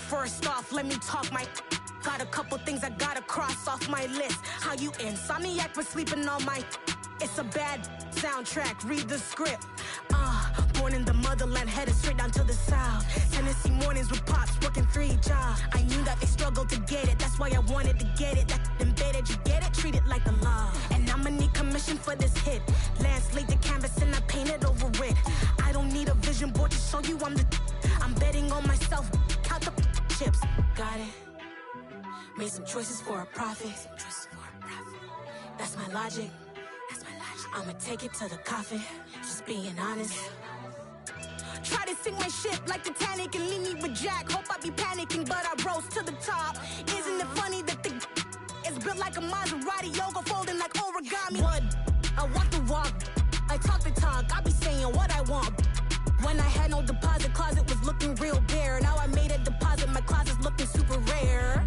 First off, let me talk my... Got a couple things I gotta cross off my list. How you insomniac for sleeping on my... It's a bad soundtrack, read the script. Born in the motherland, headed straight down to the south. Tennessee mornings with pops, working 3 jobs. I knew that they struggled to get it, that's why I wanted to get it. That embedded, you get it, treat it like a law. And I'ma need commission for this hit. Lance laid the canvas and I painted over it. I don't need a vision board to show you I'm betting on myself, count the chips. Got it. Made some choices for a profit. That's my logic. I'ma take it to the coffin, just being honest. Try to sink my ship like Titanic and leave me with Jack. Hope I be panicking, but I rose to the top. Isn't it funny that the is built like a Maserati, yoga folding like origami? What? I walk the walk, I talk the talk, I be saying what I want. When I had no deposit, closet was looking real bare. Now I made a deposit, my closet's looking super rare.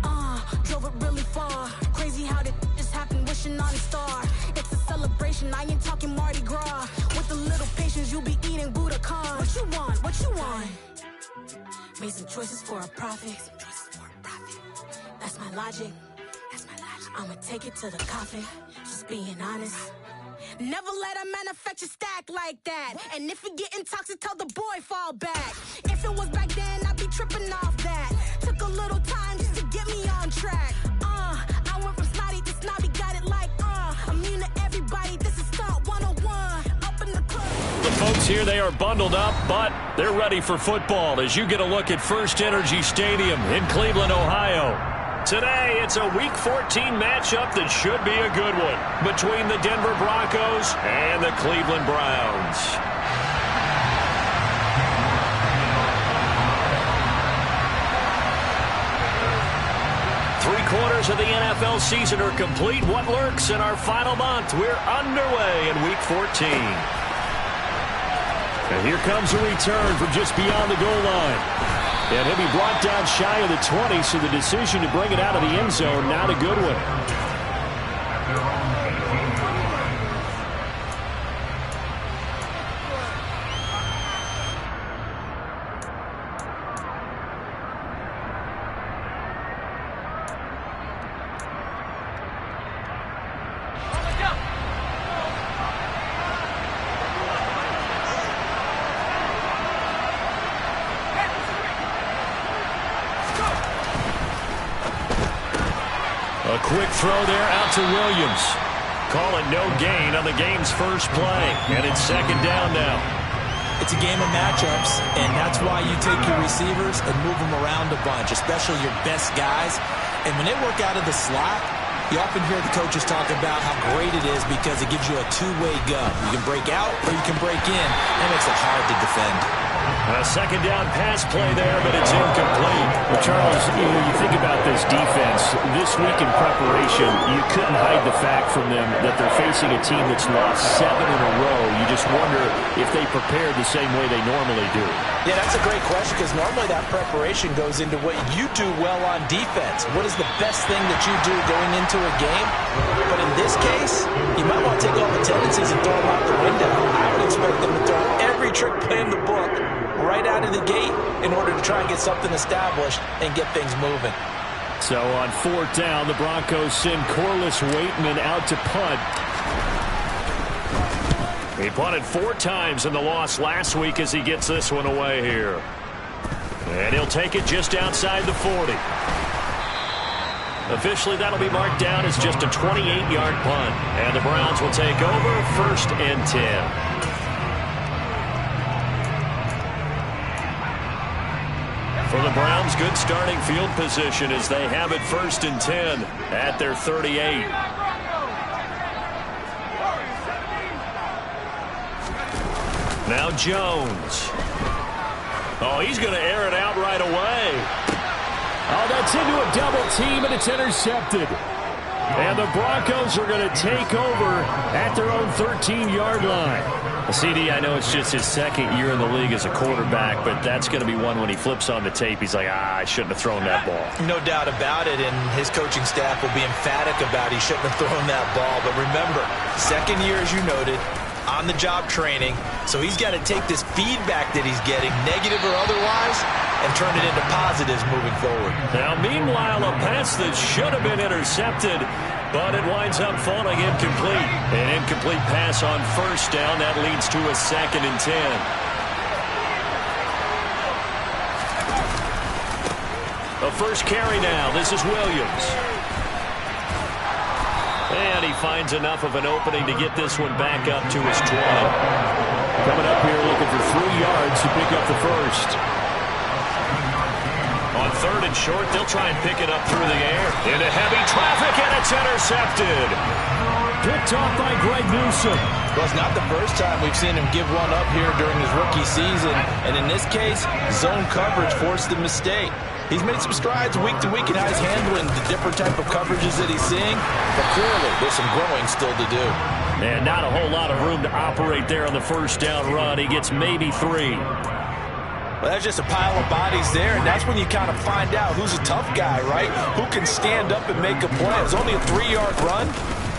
Drove it really far. Crazy how did this happen, wishing on a star. It's a celebration, I ain't talking Mardi Gras. With a little patience, you'll be eating Budokan. What you want? What you want? Made some choices for a profit. That's my logic. I'ma take it to the coffin, just being honest. Never let a manufacture stack like that. And if it getting toxic, tell the boy fall back. If it was back then, I'd be tripping off that. Took a little time just to get me on track. I went from snotty to snobby, got it like immune to everybody, this is Stunt 101. Up in the club. The folks here, they are bundled up, but they're ready for football as you get a look at First Energy Stadium in Cleveland, Ohio. Today, it's a Week 14 matchup that should be a good one between the Denver Broncos and the Cleveland Browns. Three-quarters of the NFL season are complete. What lurks in our final month? We're underway in Week 14. And here comes a return from just beyond the goal line. And he'll be brought down shy of the 20, so the decision to bring it out of the end zone, not a good one. A quick throw there out to Williams. Call it no gain on the game's first play. And it's second down now. It's a game of matchups, and that's why you take your receivers and move them around a bunch, especially your best guys. And when they work out of the slot, you often hear the coaches talk about how great it is because it gives you a two-way go. You can break out or you can break in. That makes it hard to defend. A second down pass play there, but it's incomplete. Well, Charles, you think about this defense. This week in preparation, you couldn't hide the fact from them that they're facing a team that's lost 7 in a row. You just wonder if they prepared the same way they normally do. Yeah, that's a great question because normally that preparation goes into what you do well on defense. What is the best thing that you do going into a game? But in this case, you might want to take all the tendencies and throw them out the window. I would expect them to throw every trick play in the book right out of the gate in order to try and get something established and get things moving. So on fourth down, the Broncos send Corliss Waitman out to punt. He punted 4 times in the loss last week as he gets this one away here. And he'll take it just outside the 40. Officially, that'll be marked down as just a 28-yard punt. And the Browns will take over first and 10. For the Browns, good starting field position as they have it first and 10 at their 38. Now Jones. Oh, he's going to air it out right away. Oh, that's into a double team, and it's intercepted. And the Broncos are going to take over at their own 13-yard line. CD, I know it's just his second year in the league as a quarterback, but that's going to be one when he flips on the tape. He's like, I shouldn't have thrown that ball. No doubt about it, and his coaching staff will be emphatic about he shouldn't have thrown that ball. But remember, second year, as you noted, on-the-job training, so he's got to take this feedback that he's getting, negative or otherwise, and turn it into positives moving forward. Now, meanwhile, a pass that should have been intercepted, but it winds up falling incomplete. An incomplete pass on first down. That leads to a 2nd and 10. A first carry now. This is Williams. And he finds enough of an opening to get this one back up to his 20. Coming up here looking for 3 yards to pick up the first. On 3rd and short, they'll try and pick it up through the air. Into heavy traffic, and it's intercepted. Picked off by Greg Newsome. Well, it's not the first time we've seen him give one up here during his rookie season. And in this case, zone coverage forced the mistake. He's made some strides week to week in how he's handling the different type of coverages that he's seeing. But clearly, there's some growing still to do. And not a whole lot of room to operate there on the first down run. He gets maybe 3. Well, that's just a pile of bodies there, and that's when you kind of find out who's a tough guy, right? Who can stand up and make a play. It was only a 3-yard run,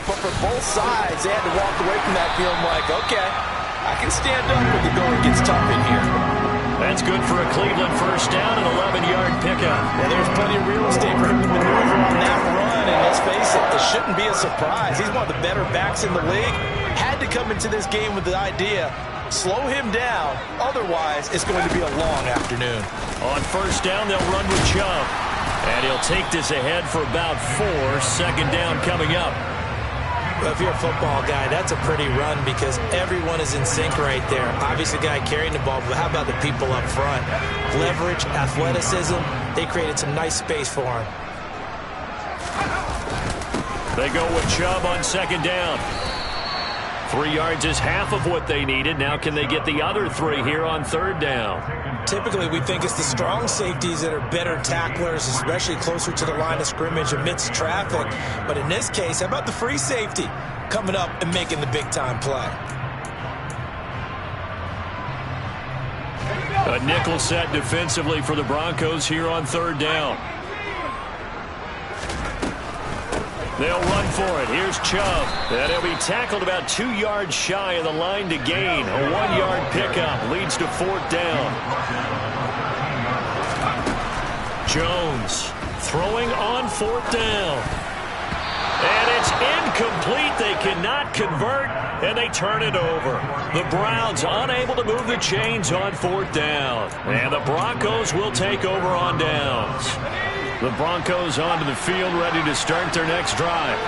but for both sides, they had to walk away from that feeling like, okay, I can stand up when the going gets tough in here. That's good for a Cleveland first down, an 11-yard pickup. Yeah, there's plenty of real estate for him to maneuver on that run, and let's face it, it shouldn't be a surprise. He's one of the better backs in the league. Had to come into this game with the idea, slow him down, otherwise it's going to be a long afternoon. On first down, they'll run with Chubb. And he'll take this ahead for about 4. 2nd down coming up. Well, if you're a football guy, that's a pretty run because everyone is in sync right there. Obviously, the guy carrying the ball, but how about the people up front? Leverage, athleticism, they created some nice space for him. They go with Chubb on 2nd down. 3 yards is half of what they needed. Now can they get the other 3 here on 3rd down? Typically, we think it's the strong safeties that are better tacklers, especially closer to the line of scrimmage amidst traffic. But in this case, how about the free safety coming up and making the big-time play? A nickel set defensively for the Broncos here on 3rd down. They'll run for it. Here's Chubb. And he'll be tackled about 2 yards shy of the line to gain. A 1-yard pickup leads to 4th down. Jones throwing on 4th down. And it's incomplete. They cannot convert, and they turn it over. The Browns unable to move the chains on 4th down. And the Broncos will take over on downs. The Broncos onto the field, ready to start their next drive.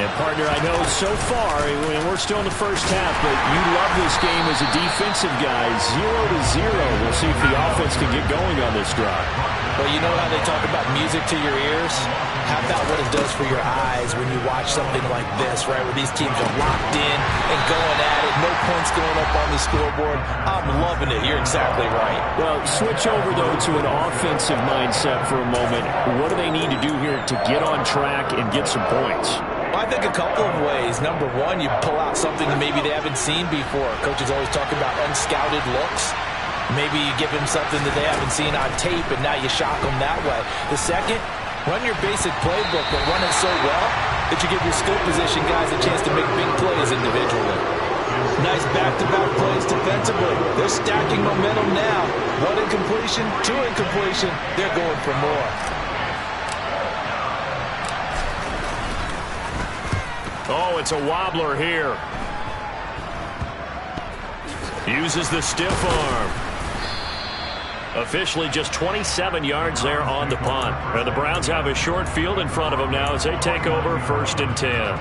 And, partner, I know so far, and we're still in the first half, but you love this game as a defensive guy. 0-0. We'll see if the offense can get going on this drive. Well, you know how they talk about music to your ears? How about what it does for your eyes when you watch something like this, right, where these teams are locked in and going at it, no points going up on the scoreboard? I'm loving it. You're exactly right. Well, switch over, though, to an offensive mindset for a moment. What do they need to do here to get on track and get some points? Well, I think a couple of ways. Number one, you pull out something that maybe they haven't seen before. Coaches always talk about unscouted looks. Maybe you give them something that they haven't seen on tape, and now you shock them that way. The second, run your basic playbook, but run it so well that you give your skill position guys a chance to make big plays individually. Nice back-to-back plays defensively. They're stacking momentum now. 1 incompletion, 2 incompletion. They're going for more. Oh, it's a wobbler here. Uses the stiff arm. Officially just 27 yards there on the punt. And the Browns have a short field in front of them now as they take over 1st and 10.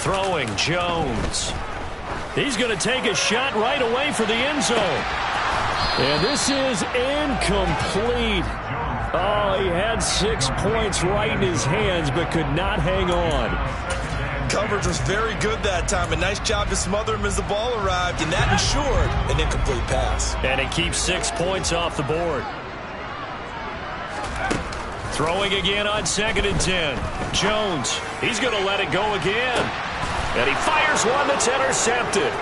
Throwing Jones. He's going to take a shot right away for the end zone. And this is incomplete. Oh, he had 6 points right in his hands, but could not hang on. Coverage was very good that time. A nice job to smother him as the ball arrived, and that ensured an incomplete pass. And it keeps 6 points off the board. Throwing again on 2nd and 10. Jones, he's going to let it go again. And he fires one that's intercepted.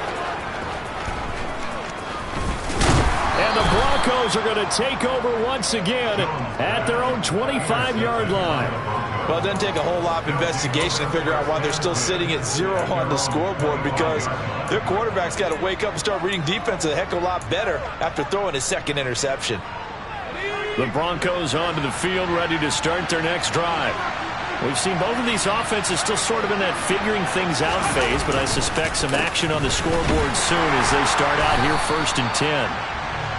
And And the Broncos are going to take over once again at their own 25-yard line. Well, it doesn't take a whole lot of investigation to figure out why they're still sitting at 0 on the scoreboard, because their quarterback's got to wake up and start reading defense a heck of a lot better after throwing his second interception. The Broncos onto the field, ready to start their next drive. We've seen both of these offenses still sort of in that figuring things out phase, but I suspect some action on the scoreboard soon as they start out here 1st and 10.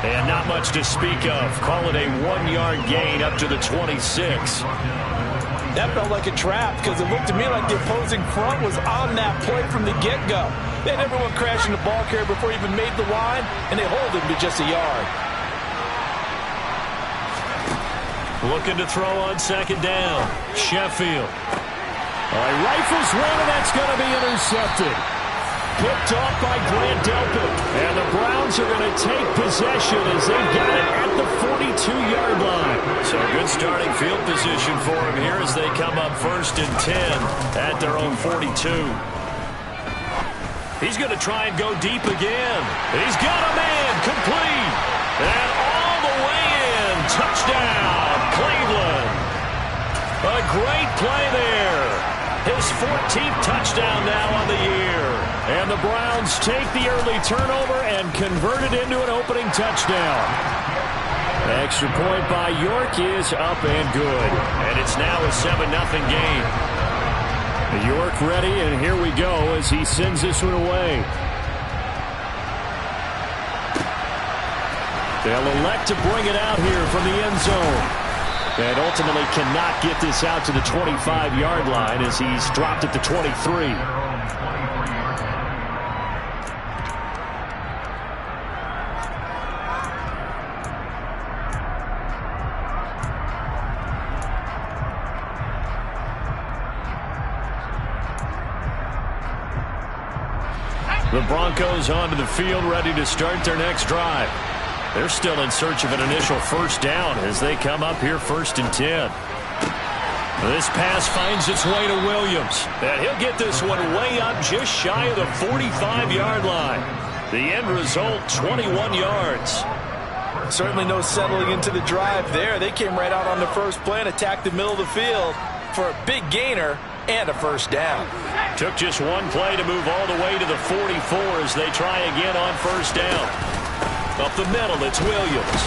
And not much to speak of. Call it a 1-yard gain up to the 26. That felt like a trap, because it looked to me like the opposing front was on that play from the get-go. They had everyone crashing the ball carrier before he even made the line, and they hold him to just a yard. Looking to throw on 2nd down. Sheffield. Rifles one, and that's going to be intercepted. Picked off by Grant Delpit. And the Browns are going to take possession as they've got it at the 42-yard line. So good starting field position for them here as they come up 1st and 10 at their own 42. He's going to try and go deep again. He's got a man complete. And all the way in. Touchdown, Cleveland. A great play there. His 14th touchdown now on the year. And the Browns take the early turnover and convert it into an opening touchdown. Extra point by York is up and good. And it's now a 7-0 game. York ready, and here we go as he sends this one away. They'll elect to bring it out here from the end zone. And ultimately cannot get this out to the 25-yard line as he's dropped at the 23. The Broncos onto the field, ready to start their next drive. They're still in search of an initial 1st down as they come up here 1st and 10. This pass finds its way to Williams. And he'll get this one way up just shy of the 45-yard line. The end result, 21 yards. Certainly no settling into the drive there. They came right out on the first play and attacked the middle of the field for a big gainer and a 1st down. Took just one play to move all the way to the 44 as they try again on 1st down. Up the middle, it's Williams.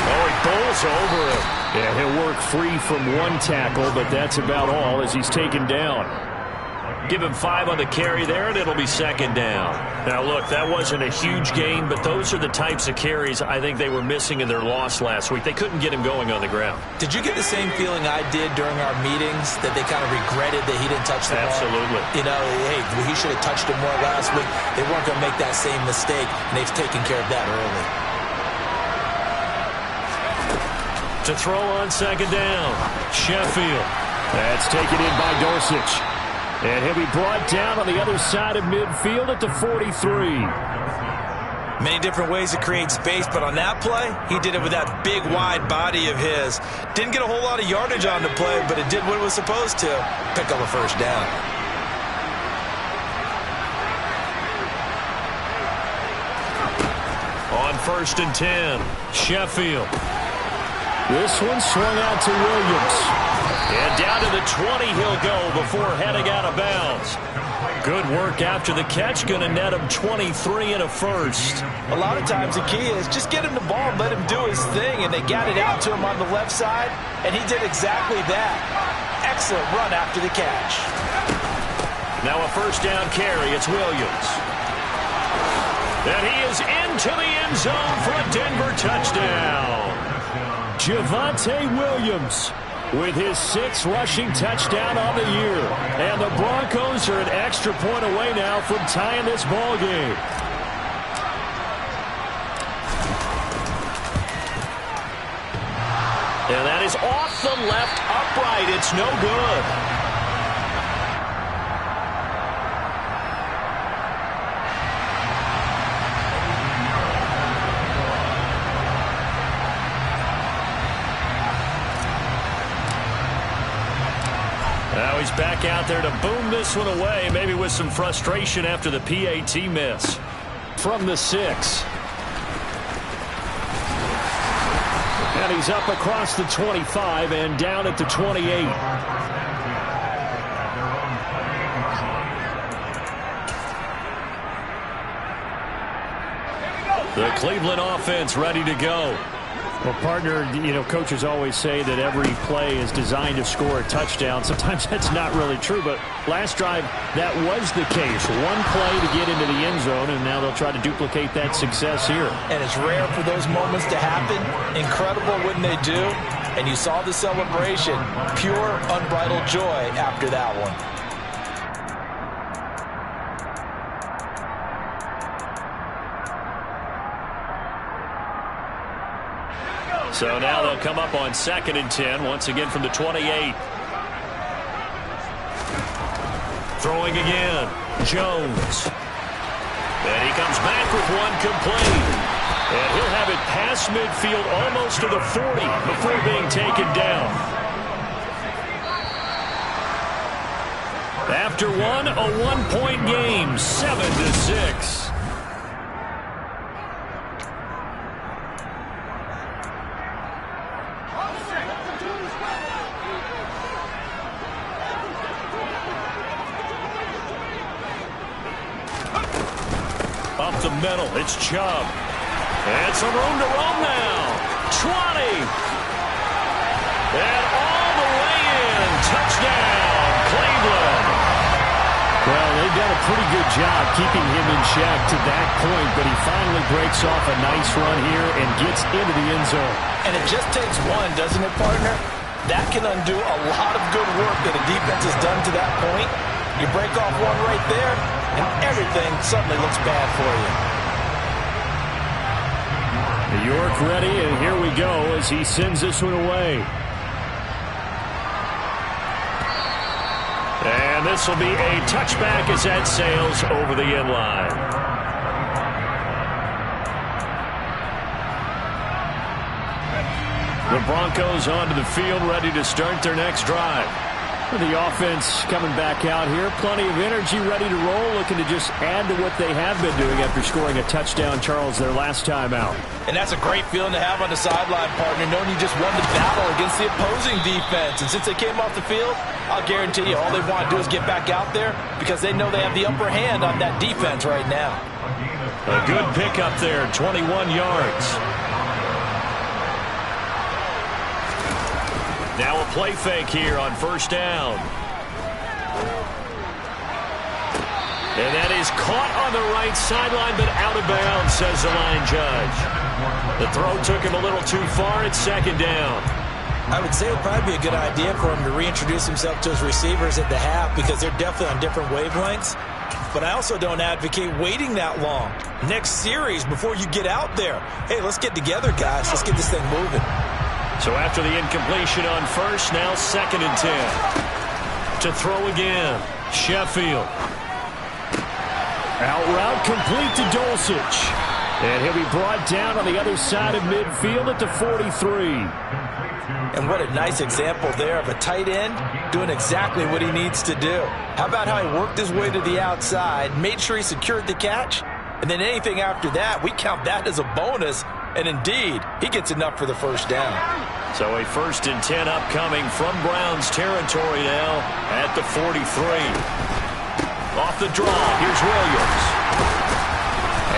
Oh, he bowls over him. Yeah, he'll work free from one tackle, but that's about all as he's taken down. Give him 5 on the carry there, and it'll be 2nd down. Now, look, that wasn't a huge gain, but those are the types of carries I think they were missing in their loss last week. They couldn't get him going on the ground. Did you get the same feeling I did during our meetings, that they kind of regretted that he didn't touch the ball? Absolutely. You know, hey, he should have touched it more last week. They weren't going to make that same mistake, and they've taken care of that early. To throw on 2nd down, Sheffield. That's taken in by Dorsich. And he'll be brought down on the other side of midfield at the 43. Many different ways to create space, but on that play, he did it with that big, wide body of his. Didn't get a whole lot of yardage on the play, but it did what it was supposed to. Pick up a 1st down. On 1st and 10, Sheffield. This one swung out to Williams. And down to the 20 he'll go before heading out of bounds. Good work after the catch. Going to net him 23 and a 1st. A lot of times the key is just get him the ball and let him do his thing. And they got it out to him on the left side, and he did exactly that. Excellent run after the catch. Now a 1st down carry. It's Williams. And he is into the end zone for a Denver touchdown. Javonte Williams with his 6th rushing touchdown on the year. And the Broncos are an extra point away now from tying this ball game. And that is off the left upright. It's no good. Now he's back out there to boom this one away, maybe with some frustration after the PAT miss. From the 6. And he's up across the 25 and down at the 28. The Cleveland offense ready to go. Well, partner, coaches always say that every play is designed to score a touchdown. Sometimes that's not really true, but last drive, that was the case. One play to get into the end zone, and now they'll try to duplicate that success here. And it's rare for those moments to happen. Incredible when they do. And you saw the celebration. Pure, unbridled joy after that one. So now they'll come up on 2nd and 10, once again from the 28. Throwing again, Jones. And he comes back with one complete. And he'll have it past midfield almost to the 40 before being taken down. After one, a one-point game, 7-6. Up the middle, it's Chubb. And some room to roam now. 20. And all the way in. Touchdown, Cleveland. Well, they've done a pretty good job keeping him in check to that point, but he finally breaks off a nice run here and gets into the end zone. And it just takes one, doesn't it, partner? That can undo a lot of good work that a defense has done to that point. You break off one right there, and everything suddenly looks bad for New you. York ready, and here we go as he sends this one away. And this will be a touchback as that sails over the end line. The Broncos onto the field, ready to start their next drive. The offense coming back out here. Plenty of energy, ready to roll, looking to just add to what they have been doing after scoring a touchdown, Charles, their last time out. And that's a great feeling to have on the sideline, partner, knowing you just won the battle against the opposing defense. And since they came off the field, I'll guarantee you all they want to do is get back out there because they know they have the upper hand on that defense right now. A good pickup there, 21 yards. Now a play fake here on first down. And that is caught on the right sideline, but out of bounds, says the line judge. The throw took him a little too far. It's 2nd down. I would say it would probably be a good idea for him to reintroduce himself to his receivers at the half because they're definitely on different wavelengths. But I also don't advocate waiting that long. Next series, before you get out there, hey, let's get together, guys. Let's get this thing moving. So after the incompletion on first, now 2nd and 10. To throw again, Sheffield. Out route complete to Dulcich. And he'll be brought down on the other side of midfield at the 43. And what a nice example there of a tight end doing exactly what he needs to do. How about how he worked his way to the outside, made sure he secured the catch, and then anything after that, we count that as a bonus. And indeed, he gets enough for the first down. So a 1st and 10 upcoming from Browns territory now at the 43. Off the draw, here's Williams.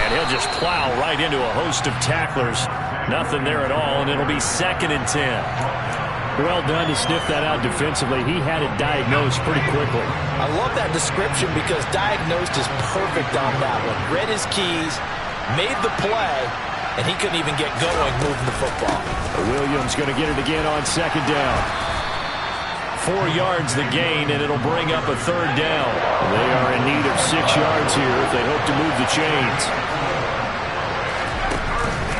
And he'll just plow right into a host of tacklers. Nothing there at all, and it'll be 2nd and 10. Well done to sniff that out defensively. He had it diagnosed pretty quickly. I love that description because diagnosed is perfect on that one. Read his keys, made the play, and he couldn't even get going moving the football. Williams going to get it again on 2nd down. 4 yards the gain, and it'll bring up a 3rd down. They are in need of 6 yards here if they hope to move the chains.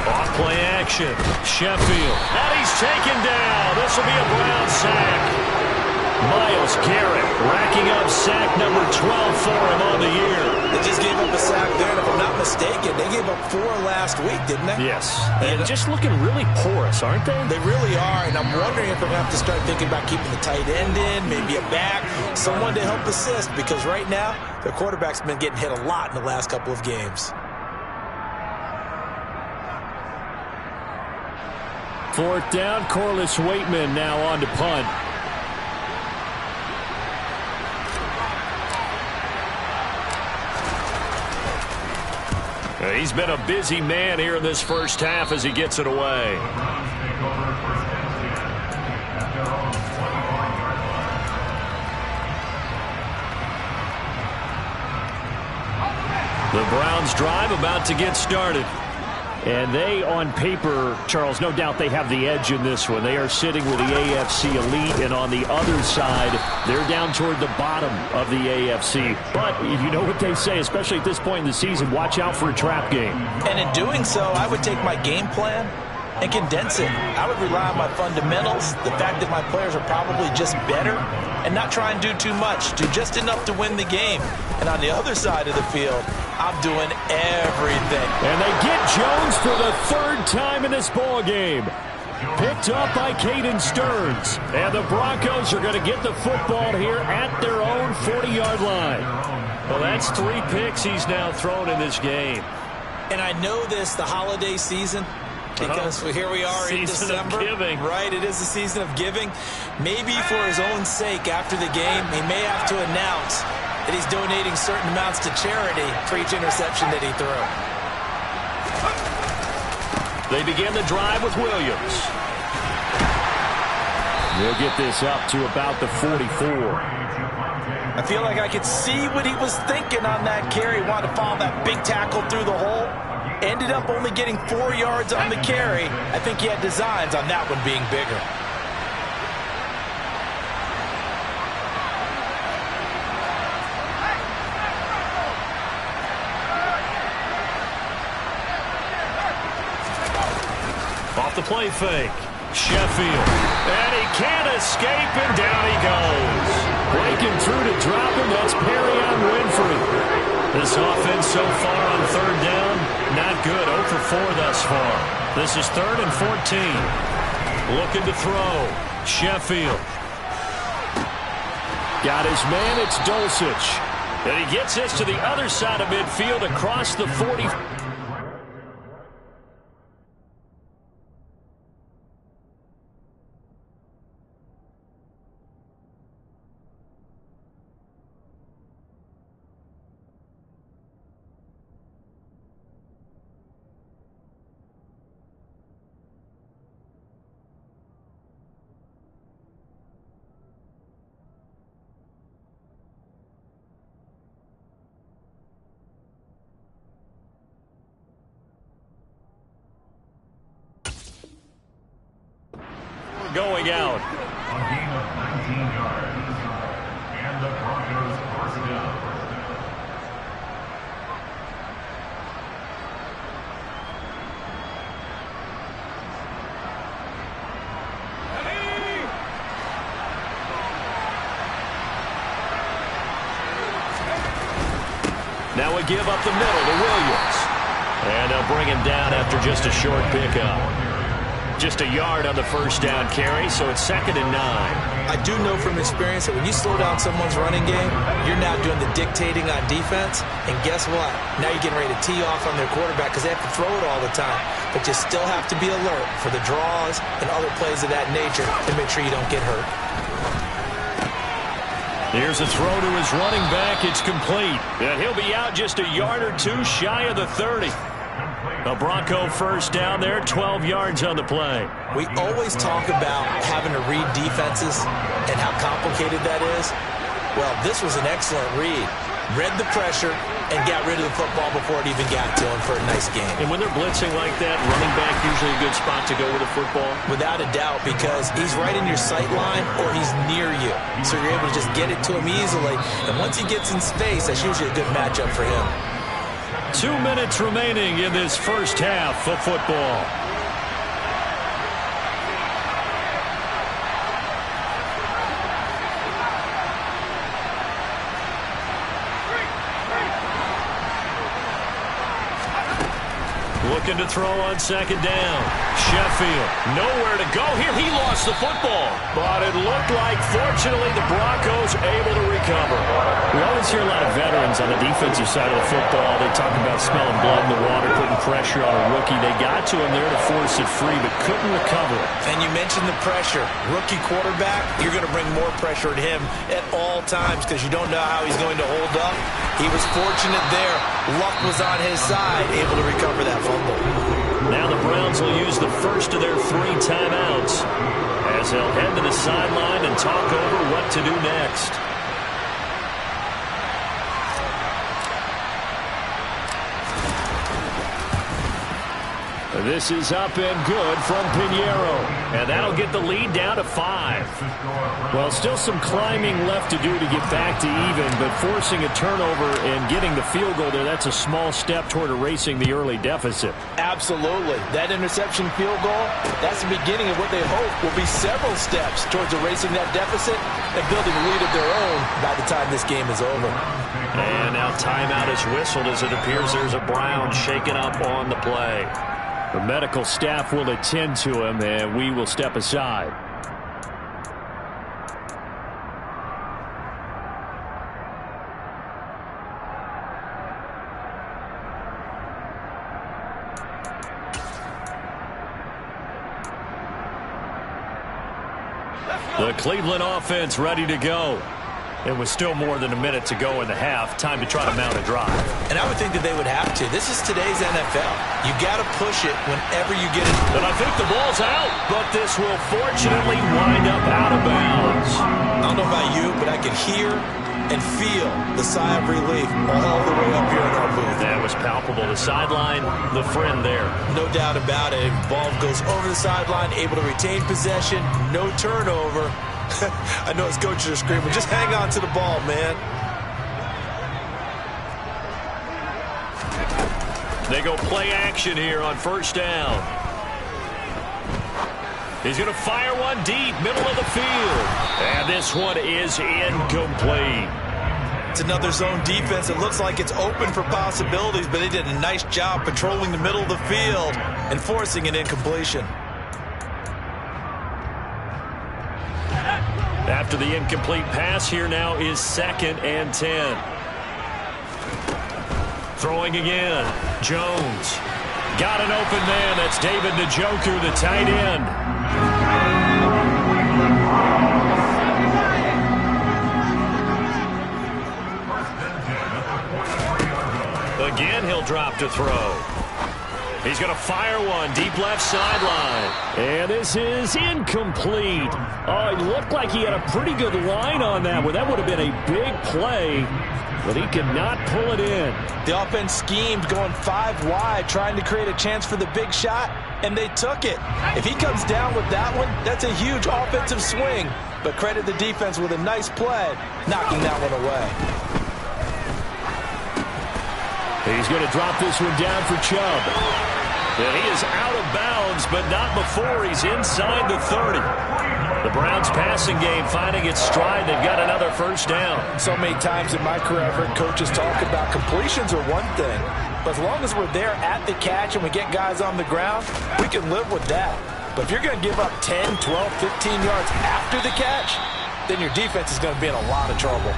Off play action. Sheffield. And he's taken down. This will be a Brown sack. Myles Garrett racking up sack number 12 for him on the year. They just gave up a sack there, and if I'm not mistaken, they gave up 4 last week, didn't they? Yes. And just looking really porous, aren't they? They really are, and I'm wondering if they're going to have to start thinking about keeping the tight end in, maybe a back, someone to help assist, because right now, their quarterback's been getting hit a lot in the last couple of games. 4th down, Corliss Waitman now on to punt. He's been a busy man here in this first half as he gets it away. The Browns drive about to get started. And they, on paper, Charles, no doubt they have the edge in this one. They are sitting with the AFC elite, and on the other side, they're down toward the bottom of the AFC. But you know what they say, especially at this point in the season, watch out for a trap game. And in doing so, I would take my game plan and condense it. I would rely on my fundamentals, the fact that my players are probably just better, and not try and do too much, do just enough to win the game. And on the other side of the field, I'm doing everything. And they get Jones for the 3rd time in this ball game. Picked up by Caden Stearns. And the Broncos are going to get the football here at their own 40-yard line. Well, that's 3 picks he's now thrown in this game. And I know this, the holiday season, because here we are in December. Season of giving. Right, it is the season of giving. Maybe for his own sake after the game, he may have to announce that he's donating certain amounts to charity for each interception that he threw. They begin the drive with Williams. They'll get this up to about the 44. I feel like I could see what he was thinking on that carry. Wanted to follow that big tackle through the hole. Ended up only getting 4 yards on the carry. I think he had designs on that one being bigger. Off the play fake. Sheffield. And he can't escape, and down he goes. Breaking through to drop him, that's Perrion Winfrey. This offense so far on 3rd down, not good. 0 for 4 thus far. This is 3rd and 14. Looking to throw. Sheffield. Got his man, it's Dulcich. And he gets this to the other side of midfield across the 40. Going out. A gain of 19 yards. And the Broncos first down. Now we give up the middle to Williams. And they'll bring him down after just a short pickup. Just a yard on the first down carry, so it's 2nd and 9. I do know from experience that when you slow down someone's running game, you're now doing the dictating on defense. And guess what? Now you're getting ready to tee off on their quarterback because they have to throw it all the time. But you still have to be alert for the draws and other plays of that nature to make sure you don't get hurt. Here's a throw to his running back. It's complete. And he'll be out just a yard or two shy of the 30. A Bronco first down there, 12 yards on the play. We always talk about having to read defenses and how complicated that is. Well, this was an excellent read. Read the pressure and got rid of the football before it even got to him for a nice game. And when they're blitzing like that, running back usually a good spot to go with a football? Without a doubt, because he's right in your sight line or he's near you. So you're able to just get it to him easily. And once he gets in space, that's usually a good matchup for him. 2 minutes remaining in this first half of football. Looking to throw on second down. Sheffield, nowhere to go here. He lost the football. But it looked like, fortunately, the Broncos able to recover. We always hear a lot of veterans on the defensive side of the football. They talk about smelling blood in the water, putting pressure on a rookie. They got to him there to force it free, but couldn't recover it. And you mentioned the pressure. Rookie quarterback, you're going to bring more pressure at him at all times because you don't know how he's going to hold up. He was fortunate there. Luck was on his side, able to recover that fumble. Now the Browns will use the first of their 3 timeouts as they'll head to the sideline and talk over what to do next. This is up and good from Pinheiro. And that'll get the lead down to 5. Well, still some climbing left to do to get back to even, but forcing a turnover and getting the field goal there, that's a small step toward erasing the early deficit. Absolutely. That interception field goal, that's the beginning of what they hope will be several steps towards erasing that deficit and building a lead of their own by the time this game is over. And now timeout is whistled as it appears there's a Brown shaken up on the play. The medical staff will attend to him, and we will step aside. The Cleveland offense ready to go. It was still more than a minute to go in the half. Time to try to mount a drive. And I would think that they would have to. This is today's NFL. You got to push it whenever you get it. And I think the ball's out, but this will fortunately wind up out of bounds. I don't know about you, but I can hear and feel the sigh of relief all the way up here in our booth. That was palpable. The sideline, the friend there. No doubt about it. Ball goes over the sideline, able to retain possession, no turnover. I know his coaches are screaming, just hang on to the ball, man. They go play action here on first down. He's going to fire one deep, middle of the field. And this one is incomplete. It's another zone defense. It looks like it's open for possibilities, but they did a nice job patrolling the middle of the field and forcing an incompletion. After the incomplete pass, here now is 2nd and 10. Throwing again. Jones. Got an open man. That's David Njoku, the tight end. Again, he'll drop to throw. He's going to fire one deep left sideline. And this is incomplete. Oh, it looked like he had a pretty good line on that one. That would have been a big play, but he could not pull it in. The offense schemed going 5 wide, trying to create a chance for the big shot, and they took it. If he comes down with that one, that's a huge offensive swing. But credit the defense with a nice play, knocking that one away. He's going to drop this one down for Chubb. And he is out of bounds, but not before he's inside the 30. The Browns passing game finding its stride. They've got another first down. So many times in my career, I've heard coaches talk about completions are one thing. But as long as we're there at the catch and we get guys on the ground, we can live with that. But if you're going to give up 10, 12, 15 yards after the catch, then your defense is going to be in a lot of trouble.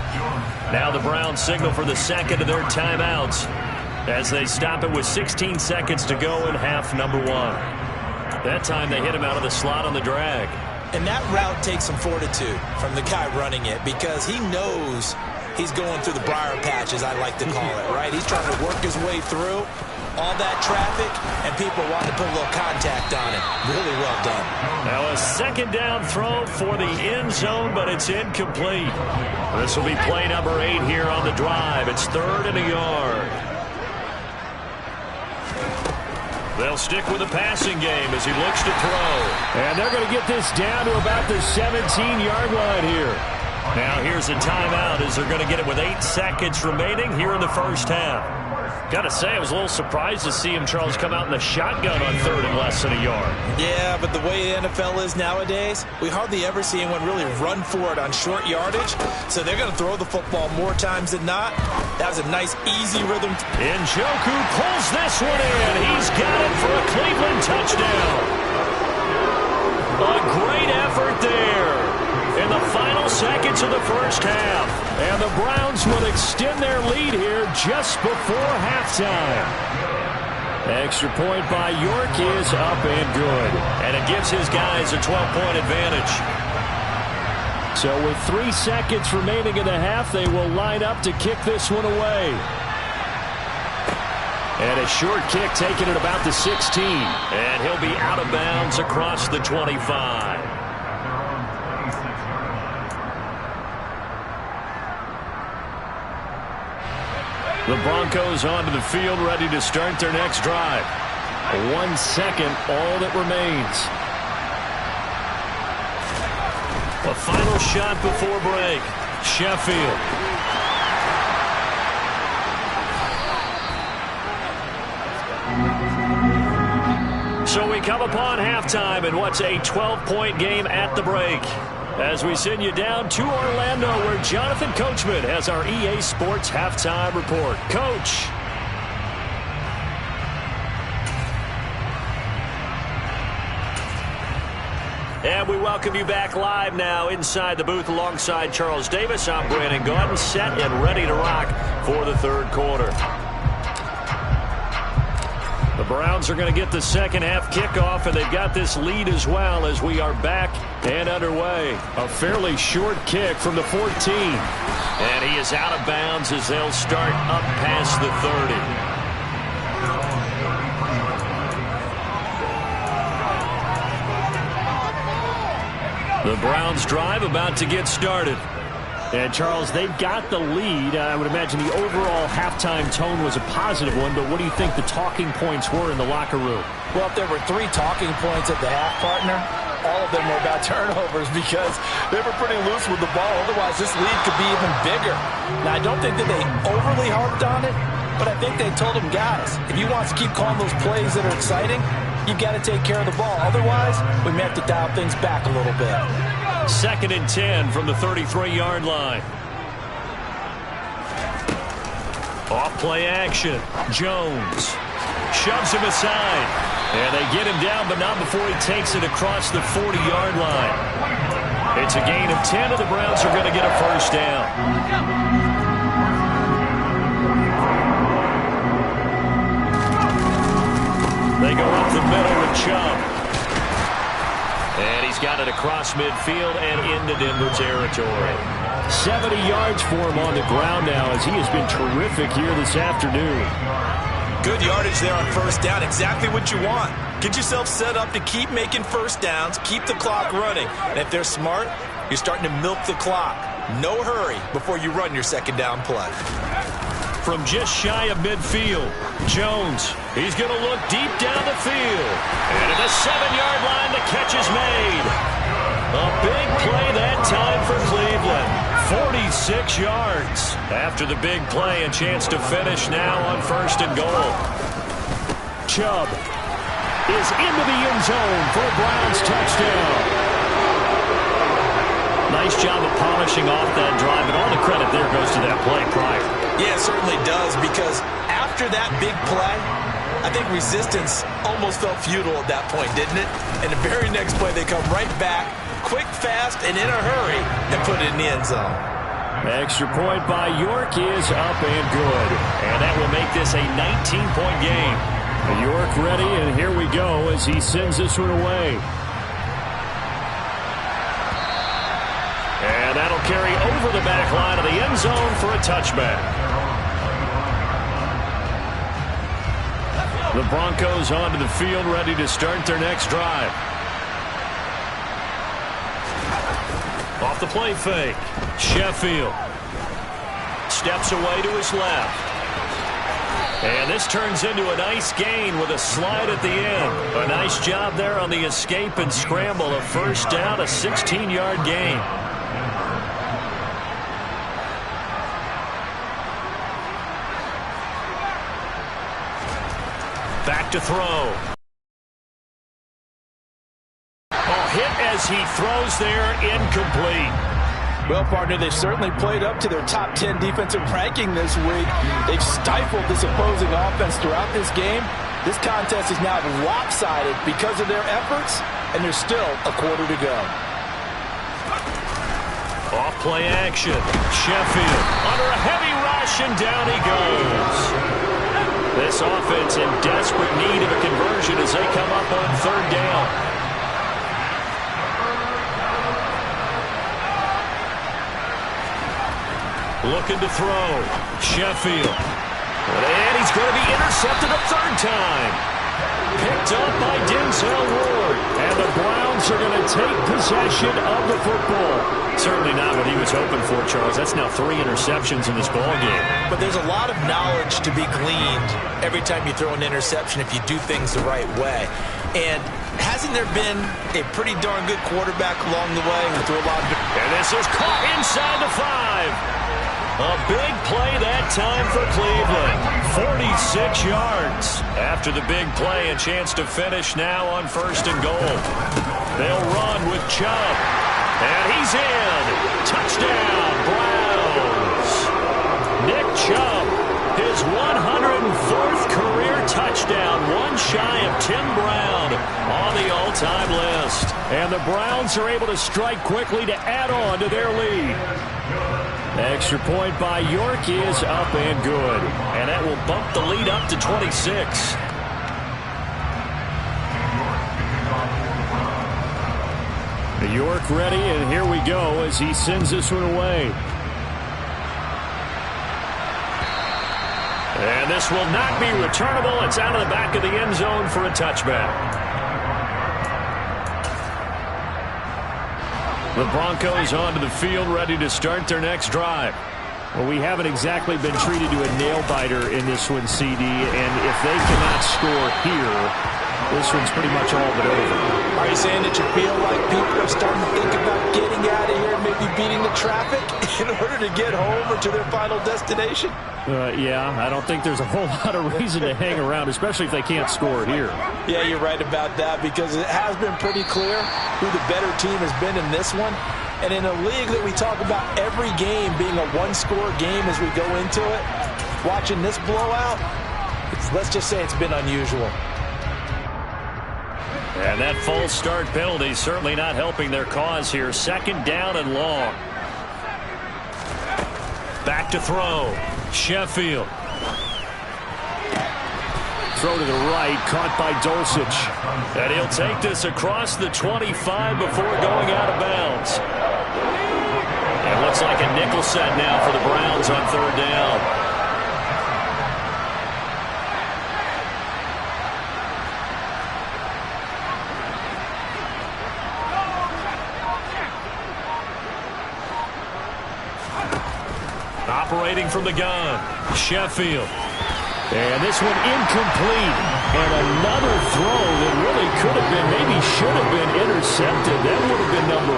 Now the Browns signal for the second of their timeouts as they stop it with 16 seconds to go in half number 1. That time they hit him out of the slot on the drag. And that route takes some fortitude from the guy running it because he knows he's going through the briar patch, as I like to call it, right? He's trying to work his way through all that traffic, and people want to put a little contact on it. Really well done. Now a second down throw for the end zone, but it's incomplete. This will be play number 8 here on the drive. It's 3rd and a yard. They'll stick with the passing game as he looks to throw. And they're going to get this down to about the 17-yard line here. Now here's a timeout as they're going to get it with 8 seconds remaining here in the first half. Gotta say, I was a little surprised to see him, Charles, come out in the shotgun on 3rd and less than a yard. Yeah, but the way the NFL is nowadays, we hardly ever see anyone really run for it on short yardage. So they're going to throw the football more times than not. That was a nice, easy rhythm. Njoku pulls this one in. He's got it for a Cleveland touchdown. A great effort there in the final seconds of the first half. And the Browns will extend their lead here just before halftime. Extra point by York is up and good. And it gives his guys a 12-point advantage. So with 3 seconds remaining in the half, they will line up to kick this one away. And a short kick taken at about the 16. And he'll be out of bounds across the 25. The Broncos onto the field, ready to start their next drive. 1 second, all that remains. A final shot before break. Sheffield. So we come upon halftime in what's a 12-point game at the break. As we send you down to Orlando, where Jonathan Coachman has our EA Sports Halftime Report. Coach. And we welcome you back live now inside the booth alongside Charles Davis. I'm Brandon Gaudin, set and ready to rock for the third quarter. The Browns are going to get the second half kickoff, and they've got this lead as well as we are back and underway. A fairly short kick from the 14. And he is out of bounds as they'll start up past the 30. The Browns drive about to get started. And, Charles, they've got the lead. I would imagine the overall halftime tone was a positive one, but what do you think the talking points were in the locker room? Well, if there were 3 talking points at the half, partner, all of them were about turnovers because they were pretty loose with the ball. Otherwise, this lead could be even bigger. Now, I don't think that they overly harped on it, but I think they told them, guys, if you want to keep calling those plays that are exciting, you've got to take care of the ball. Otherwise, we may have to dial things back a little bit. 2nd and 10 from the 33-yard line. Off play action. Jones shoves him aside. And they get him down, but not before he takes it across the 40-yard line. It's a gain of 10, and the Browns are going to get a first down. They go up the middle with Chubb. And he's got it across midfield and into Denver territory. 70 yards for him on the ground now as he has been terrific here this afternoon. Good yardage there on first down. Exactly what you want. Get yourself set up to keep making first downs, keep the clock running. And if they're smart, you're starting to milk the clock. No hurry before you run your second down play. From just shy of midfield, Jones, he's going to look deep down the field. And at the 7-yard line, the catch is made. A big play that time for Cleveland. 46 yards. After the big play, a chance to finish now on 1st and goal. Chubb is into the end zone for a Browns touchdown. Nice job of polishing off that drive, and all the credit there goes to that play prior. Yeah, it certainly does, because after that big play, I think resistance almost felt futile at that point, didn't it? And the very next play, they come right back, quick, fast, and in a hurry, and put it in the end zone. Extra point by York is up and good. And that will make this a 19-point game. York ready, and here we go as he sends this one away. And that'll carry over the back line of the end zone for a touchback. The Broncos onto the field, ready to start their next drive. Off the play fake. Sheffield steps away to his left. And this turns into a nice gain with a slide at the end. A nice job there on the escape and scramble. A first down, a 16-yard gain. Back to throw. Oh, hit as he throws there, incomplete. Well, partner, they've certainly played up to their top 10 defensive ranking this week. They've stifled this opposing offense throughout this game. This contest is now lopsided because of their efforts, and there's still a quarter to go. Off play action. Sheffield under a heavy rush, and down he goes. This offense in desperate need of a conversion as they come up on third down. Looking to throw. Sheffield. And he's going to be intercepted a third time. Picked up by Denzel Ward. And the Browns are going to take possession of the football. Certainly not what he was hoping for, Charles. That's now 3 interceptions in this ballgame. But there's a lot of knowledge to be gleaned every time you throw an interception if you do things the right way. And hasn't there been a pretty darn good quarterback along the way who threw a lot of... And this is caught inside the 5. A big play that time for Cleveland. 46 yards. After the big play, a chance to finish now on 1st and goal. They'll run with Chubb. And he's in. Touchdown, Browns. Nick Chubb, his 104th career touchdown, one shy of Tim Brown on the all-time list. And the Browns are able to strike quickly to add on to their lead. Extra point by York is up and good. And that will bump the lead up to 26. York ready, and here we go as he sends this one away. And this will not be returnable. It's out of the back of the end zone for a touchback. The Broncos onto the field, ready to start their next drive. Well, we haven't exactly been treated to a nail-biter in this one, CD, and if they cannot score here, this one's pretty much all but over. Are you saying that you feel like people are starting to think about getting out of here and maybe beating the traffic in order to get home or to their final destination? Yeah, I don't think there's a whole lot of reason to hang around, especially if they can't score here. Yeah, you're right about that, because it has been pretty clear who the better team has been in this one. And in a league that we talk about every game being a one-score game as we go into it, watching this blowout, let's just say it's been unusual. And that false start penalty certainly not helping their cause here. 2nd down and long. Back to throw. Sheffield. Throw to the right, caught by Dulcich. And he'll take this across the 25 before going out of bounds. It looks like a nickel set now for the Browns on 3rd down. Operating from the gun, Sheffield. And this one incomplete. And another throw that really could have been, maybe should have been intercepted. That would have been number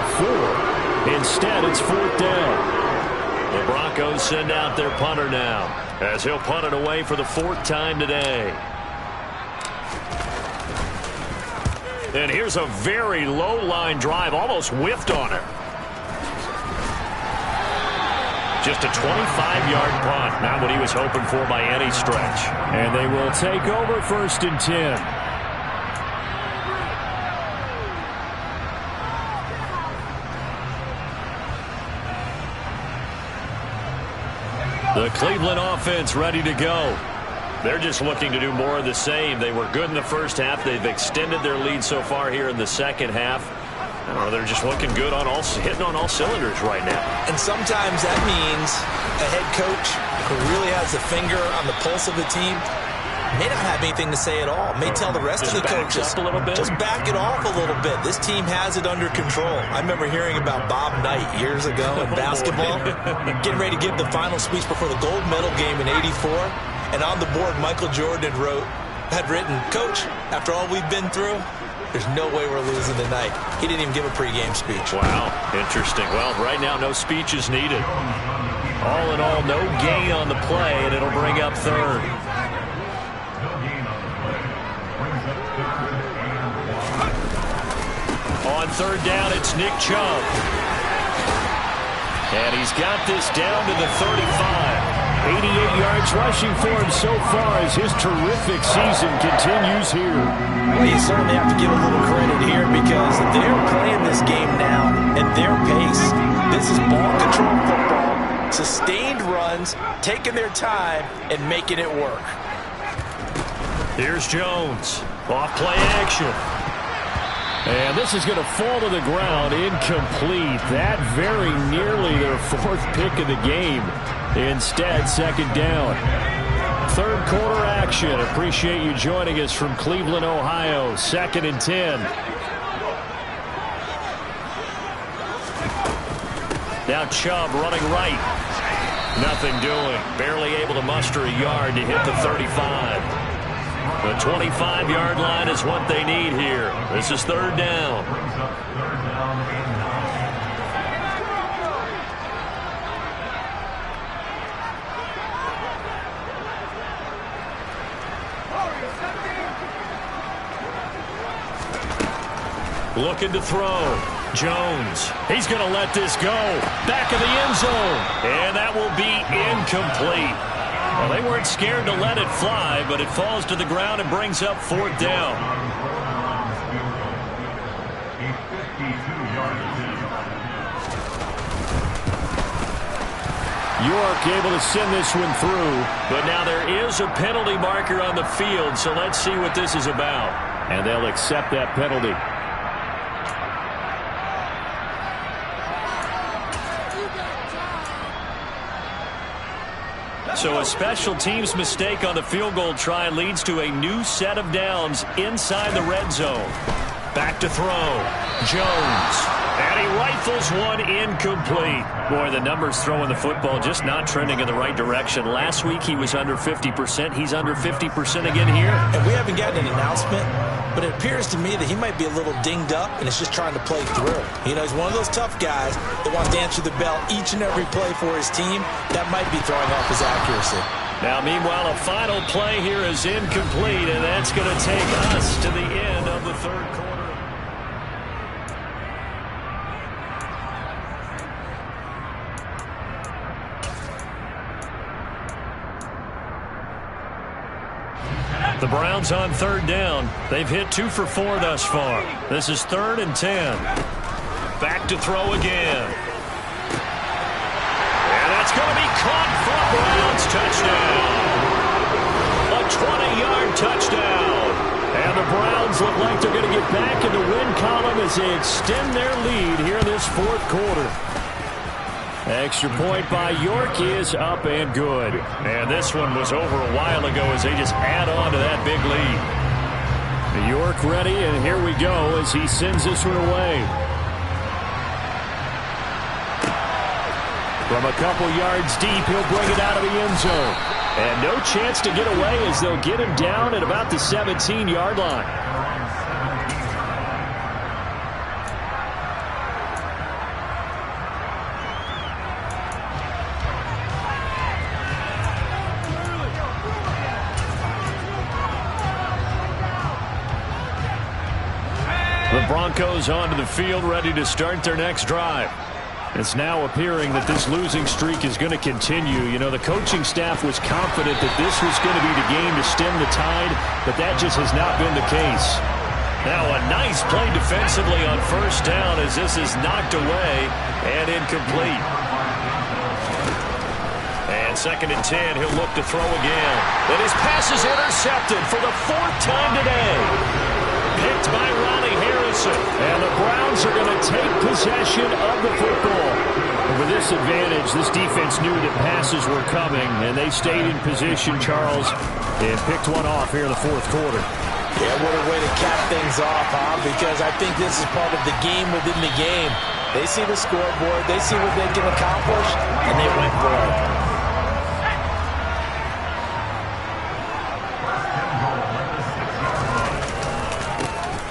4. Instead, it's 4th down. The Broncos send out their punter now, as he'll punt it away for the 4th time today. And here's a very low-line drive, almost whiffed on it. Just a 25-yard punt. Not what he was hoping for by any stretch. And they will take over 1st and 10. The Cleveland offense ready to go. They're just looking to do more of the same. They were good in the first half. They've extended their lead so far here in the second half. They're just looking good on hitting on all cylinders right now. And sometimes that means a head coach who really has a finger on the pulse of the team may not have anything to say at all. May tell the rest of the coaches, up a little bit. Just back it off a little bit. This team has it under control. I remember hearing about Bob Knight years ago in basketball, getting ready to give the final speech before the gold medal game in '84. And on the board, Michael Jordan had written, "Coach, after all we've been through, there's no way we're losing tonight." He didn't even give a pregame speech. Wow, interesting. Well, right now, no speech is needed. All in all, no gain on the play, and it'll bring up 3rd. On third down, it's Nick Chubb. And he's got this down to the 35. 88 yards rushing for him so far as his terrific season continues here. Well, you certainly have to give a little credit here because they're playing this game now at their pace. This is ball control football, sustained runs, taking their time, and making it work. Here's Jones. Off play action. And this is going to fall to the ground, incomplete. That very nearly their fourth pick of the game. Instead, second down. Third quarter action. Appreciate you joining us from Cleveland, Ohio. 2nd and 10. Now Chubb running right. Nothing doing. Barely able to muster a yard to hit the 35. The 25-yard line is what they need here. This is third down. Looking to throw. Jones. He's going to let this go. Back of the end zone. And that will be incomplete. Well, they weren't scared to let it fly, but it falls to the ground and brings up fourth down. York able to send this one through, but now there is a penalty marker on the field, so let's see what this is about. And they'll accept that penalty. So a special teams mistake on the field goal try leads to a new set of downs inside the red zone. Back to throw. Jones. And he rifles one incomplete. Boy, the numbers throwing the football just not trending in the right direction. Last week he was under 50%. He's under 50% again here. And we haven't gotten an announcement, but it appears to me that he might be a little dinged up and is just trying to play through. You know, he's one of those tough guys that wants to answer the bell each and every play for his team. That might be throwing off his accuracy. Now, meanwhile, a final play here is incomplete, and that's going to take us to the end of the third quarter. The Browns on third down. They've hit 2 for 4 thus far. This is 3rd and 10. Back to throw again. And that's going to be caught for a Browns touchdown. A 20-yard touchdown. And the Browns look like they're going to get back in the win column as they extend their lead here in this fourth quarter. Extra point by York is up and good. And this one was over a while ago as they just add on to that big lead. York ready, and here we go as he sends this one away. From a couple yards deep, he'll bring it out of the end zone. And no chance to get away as they'll get him down at about the 17-yard line. The Broncos onto the field, ready to start their next drive. It's now appearing that this losing streak is going to continue. You know, the coaching staff was confident that this was going to be the game to stem the tide, but that just has not been the case. Now a nice play defensively on first down as this is knocked away and incomplete. And 2nd and 10, he'll look to throw again. And his pass is intercepted for the 4th time today. Picked by Ronnie Harrison. And the Browns are going to take possession of the football. And with this advantage, this defense knew that passes were coming, and they stayed in position, Charles, and picked one off here in the fourth quarter. Yeah, what a way to cap things off, huh? Because I think this is part of the game within the game. They see the scoreboard, they see what they can accomplish, and they went for it.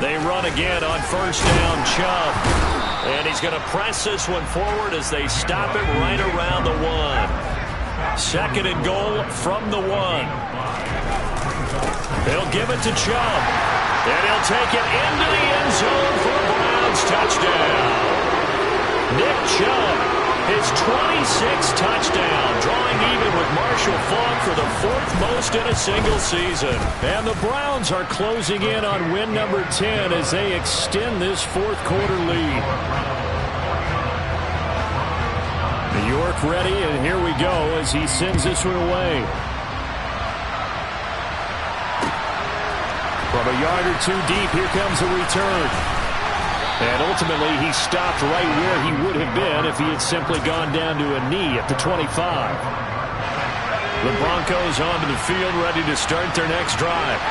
They run again on first down, Chubb. And he's going to press this one forward as they stop it right around the 1. 2nd and goal from the 1. They'll give it to Chubb. And he'll take it into the end zone for a Browns Browns touchdown. Nick Chubb, his 26th touchdown, drawing even with Marshall Faulk for the 4th most in a single season. And the Browns are closing in on win number 10 as they extend this 4th quarter lead. New York ready, and here we go as he sends this one away. From a yard or two deep, here comes a return. And ultimately, he stopped right where he would have been if he had simply gone down to a knee at the 25. The Broncos onto the field, ready to start their next drive.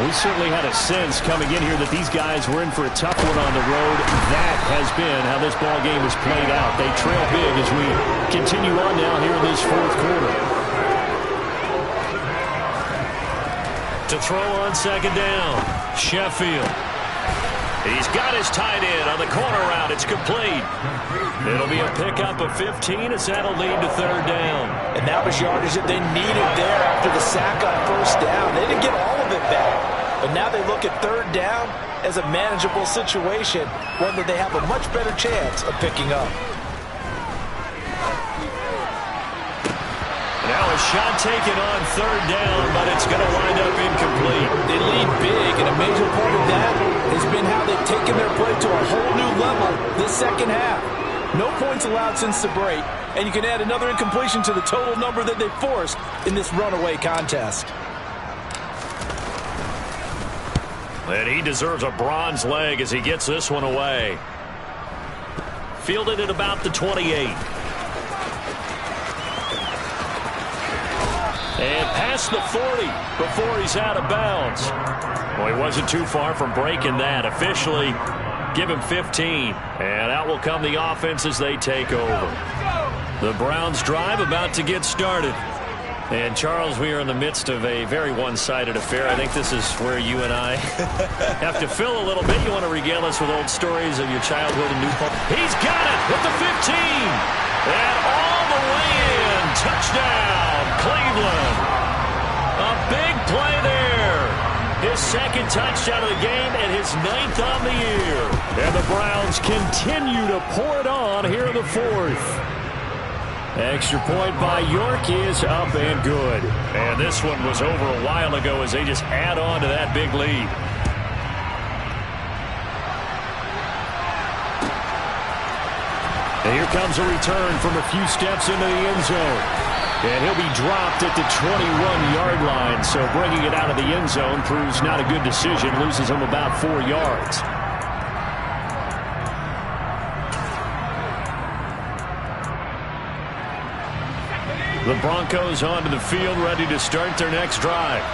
We certainly had a sense coming in here that these guys were in for a tough one on the road. That has been how this ball game has played out. They trail big as we continue on now here in this 4th quarter. To throw on second down, Sheffield. He's got his tight end on the corner route. It's complete. It'll be a pickup of 15 as that'll lead to 3rd down. And that was yardage that they needed there after the sack on 1st down. They didn't get all of it back. But now they look at 3rd down as a manageable situation, one that they have a much better chance of picking up. Now a shot taken on 3rd down, but it's going to wind up incomplete. They lead big, and a major part of that has been how they've taken their play to a whole new level this second half. No points allowed since the break, and you can add another incompletion to the total number that they forced in this runaway contest. And he deserves a bronze leg as he gets this one away. Fielded at about the 28. And past the 40 before he's out of bounds. Well, he wasn't too far from breaking that. Officially, give him 15. And out will come the offense as they take over. The Browns drive about to get started. And, Charles, we are in the midst of a very one-sided affair. I think this is where you and I have to fill a little bit. You want to regale us with old stories of your childhood in New Paltz. He's got it with the 15. And all the way in. Touchdown, Cleveland. A big play there. His 2nd touchdown of the game and his 9th on the year. And the Browns continue to pour it on here in the 4th. Extra point by York is up and good. And this one was over a while ago as they just add on to that big lead. And here comes a return from a few steps into the end zone. And he'll be dropped at the 21-yard line. So bringing it out of the end zone proves not a good decision. Loses him about 4 yards. The Broncos onto the field, ready to start their next drive.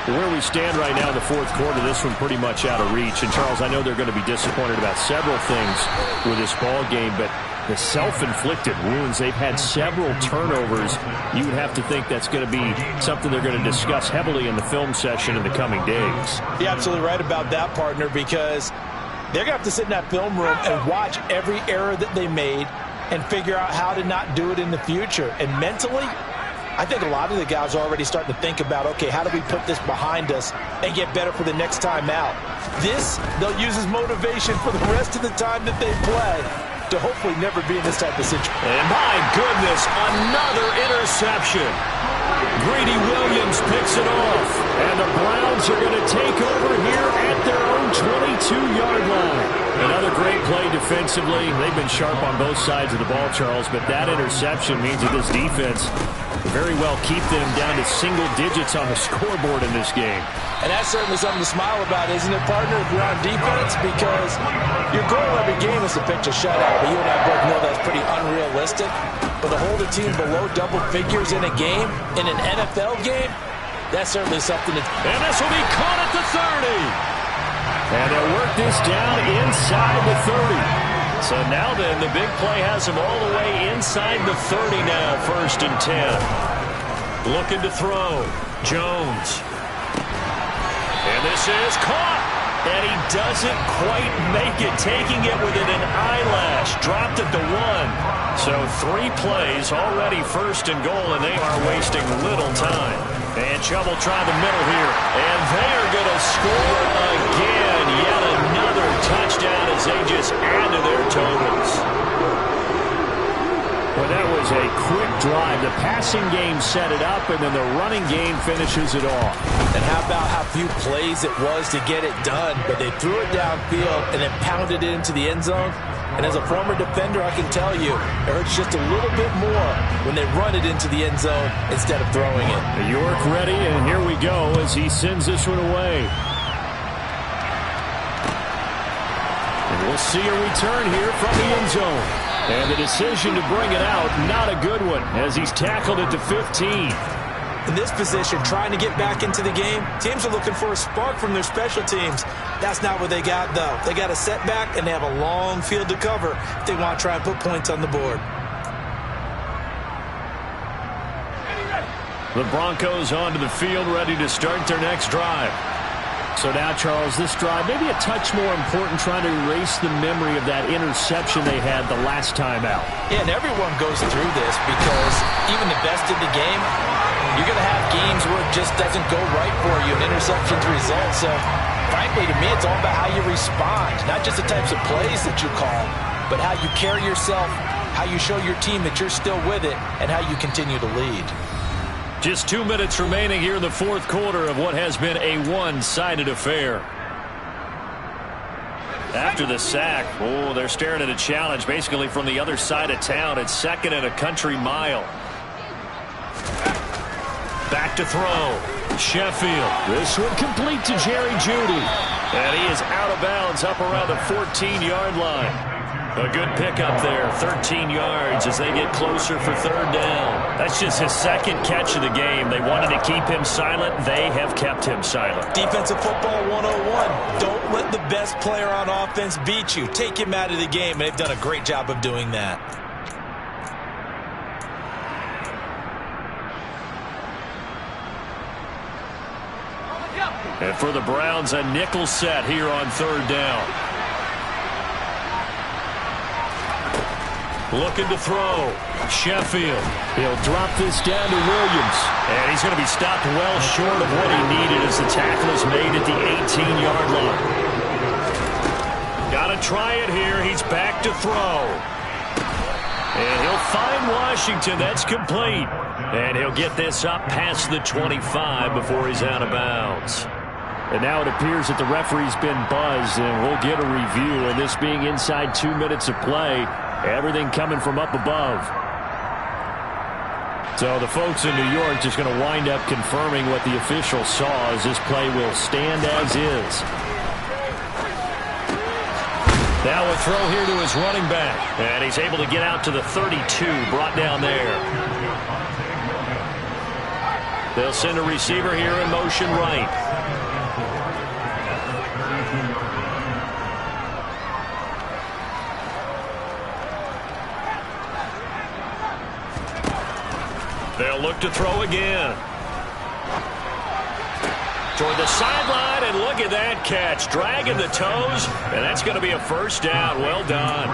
Where we stand right now in the 4th quarter, this one pretty much out of reach. And, Charles, I know they're going to be disappointed about several things with this ball game, but the self-inflicted wounds, they've had several turnovers. You would have to think that's going to be something they're going to discuss heavily in the film session in the coming days. You're absolutely right about that, partner, because they're going to have to sit in that film room and watch every error that they made and figure out how to not do it in the future. And mentally, I think a lot of the guys are already starting to think about, okay, how do we put this behind us and get better for the next time out? This, they'll use as motivation for the rest of the time that they play to hopefully never be in this type of situation. And my goodness, another interception. Greedy Williams picks it off. And the Browns are going to take over here at their own 22-yard line. Another great play defensively. They've been sharp on both sides of the ball, Charles, but that interception means that this defense very well keep them down to single digits on the scoreboard in this game. And that's certainly something to smile about, isn't it, partner, if you're on defense? Because your goal every game is to pitch a shutout. But you and I both know that's pretty unrealistic. But to hold a team below double figures in a game, in an NFL game, that's certainly something to... And this will be caught at the 30. And they'll work this down inside the 30. So now then, the big play has him all the way inside the 30 now, 1st and 10. Looking to throw. Jones. And this is caught. And he doesn't quite make it, taking it within an eyelash. Dropped at the 1. So 3 plays, already 1st and goal, and they are wasting little time. And Chubb will try the middle here. And they are going to score again. Yet another touchdown. touchdown as they just add to their totals. Well, that was a quick drive. The passing game set it up, and then the running game finishes it off. And how about how few plays it was to get it done, but they threw it downfield and then pounded it into the end zone. And as a former defender, I can tell you, it hurts just a little bit more when they run it into the end zone instead of throwing it. York ready, and here we go as he sends this one away. And we'll see a return here from the end zone. And the decision to bring it out, not a good one, as he's tackled at the 15. In this position, trying to get back into the game, teams are looking for a spark from their special teams. That's not what they got, though. They got a setback, and they have a long field to cover if they want to try and put points on the board. The Broncos onto the field, ready to start their next drive. So now, Charles, this drive maybe a touch more important, trying to erase the memory of that interception they had the last time out. Yeah, and everyone goes through this because even the best in the game, you're going to have games where it just doesn't go right for you, and interceptions result. So, frankly, to me, it's all about how you respond, not just the types of plays that you call, but how you carry yourself, how you show your team that you're still with it, and how you continue to lead. Just 2 minutes remaining here in the fourth quarter of what has been a one-sided affair. After the sack, they're staring at a challenge basically from the other side of town. It's second and a country mile. Back to throw. Sheffield. This one complete to Jerry Jeudy. And he is out of bounds up around the 14-yard line. A good pickup there, 13 yards as they get closer for third down. That's just his second catch of the game. They wanted to keep him silent. They have kept him silent. Defensive football 101. Don't let the best player on offense beat you. Take him out of the game, and they've done a great job of doing that. And for the Browns, a nickel set here on third down. Looking to throw. Sheffield. He'll drop this down to Williams. And he's going to be stopped well short of what he needed as the tackle is made at the 18-yard line. Got to try it here. He's back to throw. And he'll find Washington. That's complete. And he'll get this up past the 25 before he's out of bounds. And now it appears that the referee's been buzzed, and we'll get a review. And this being inside 2 minutes of play, everything coming from up above. So the folks in New York just going to wind up confirming what the official saw as this play will stand as is. Now a throw here to his running back. And he's able to get out to the 32, brought down there. They'll send a receiver here in motion right. They'll look to throw again. Toward the sideline, and look at that catch. Dragging the toes, and that's going to be a first down. Well done.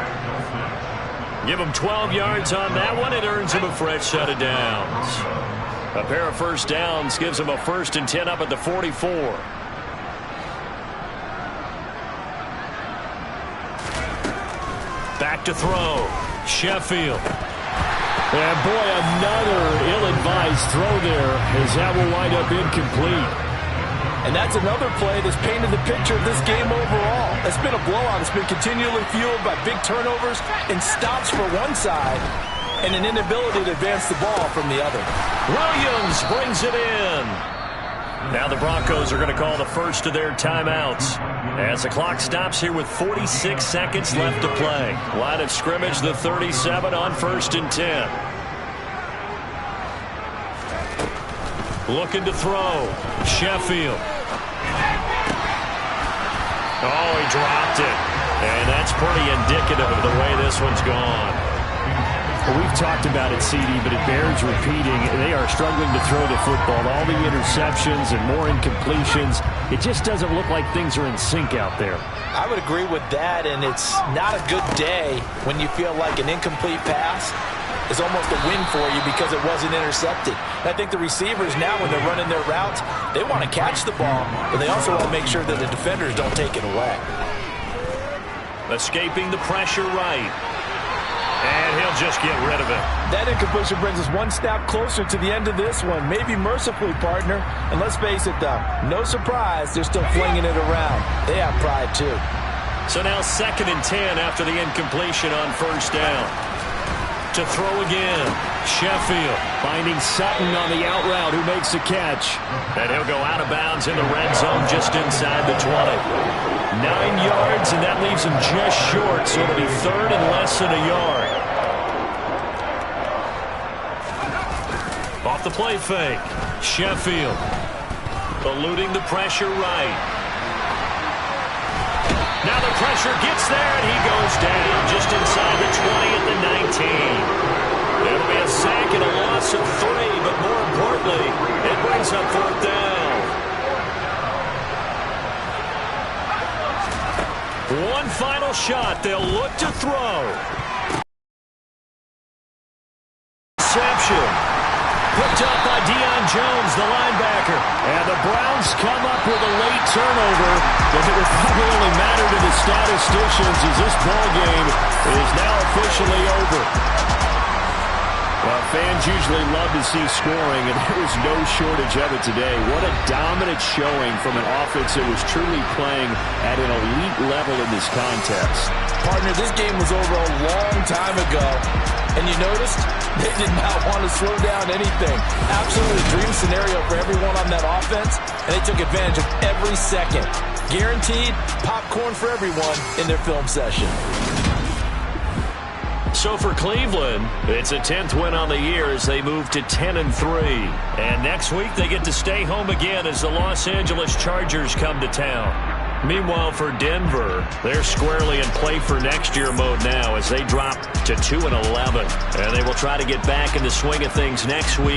Give him 12 yards on that one. It earns him a fresh set of downs. A pair of first downs gives him a 1st and 10 up at the 44. Back to throw. Sheffield. And boy, another ill-advised throw there as that will wind up incomplete. And that's another play that's painted the picture of this game overall. It's been a blowout. It's been continually fueled by big turnovers and stops for one side and an inability to advance the ball from the other. Williams brings it in. Now the Broncos are going to call the first of their timeouts as the clock stops here with 46 seconds left to play. Line of scrimmage, the 37 on 1st and 10. Looking to throw. Sheffield. Oh, he dropped it. And that's pretty indicative of the way this one's gone. Well, we've talked about it, CD, but it bears repeating. They are struggling to throw the football. All the interceptions and more incompletions. It just doesn't look like things are in sync out there. I would agree with that, and it's not a good day when you feel like an incomplete pass is almost a win for you because it wasn't intercepted. And I think the receivers now, when they're running their routes, they want to catch the ball, but they also want to make sure that the defenders don't take it away. Escaping the pressure right. And he'll just get rid of it. That incompletion brings us one snap closer to the end of this one. Maybe mercifully, partner. And let's face it, though, no surprise, they're still flinging it around. They have pride, too. So now 2nd and 10 after the incompletion on 1st down. To throw again. Sheffield finding Sutton on the out route, who makes the catch. And he'll go out of bounds in the red zone just inside the 20. 9 yards, and that leaves him just short, so it'll be 3rd and less than a yard. Off the play fake. Sheffield eluding the pressure right. Now the pressure gets there, and he goes down just inside the 20 at the 19. It'll be a sack and a loss of 3, but more importantly, it brings up 4th down. One final shot. They'll look to throw. Reception. Picked up by Deion Jones, the linebacker. And the Browns come up with a late turnover, but it would probably only matter to the statisticians as this ball game is now officially over. Well, fans usually love to see scoring, and there was no shortage of it today. What a dominant showing from an offense that was truly playing at an elite level in this contest. Partner, this game was over a long time ago, and you noticed they did not want to slow down anything. Absolutely dream scenario for everyone on that offense, and they took advantage of every second. Guaranteed popcorn for everyone in their film session. So for Cleveland, it's a 10th win on the year as they move to 10-3. And next week they get to stay home again as the Los Angeles Chargers come to town. Meanwhile for Denver, they're squarely in play for next year mode now as they drop to 2-11. And they will try to get back in the swing of things next week.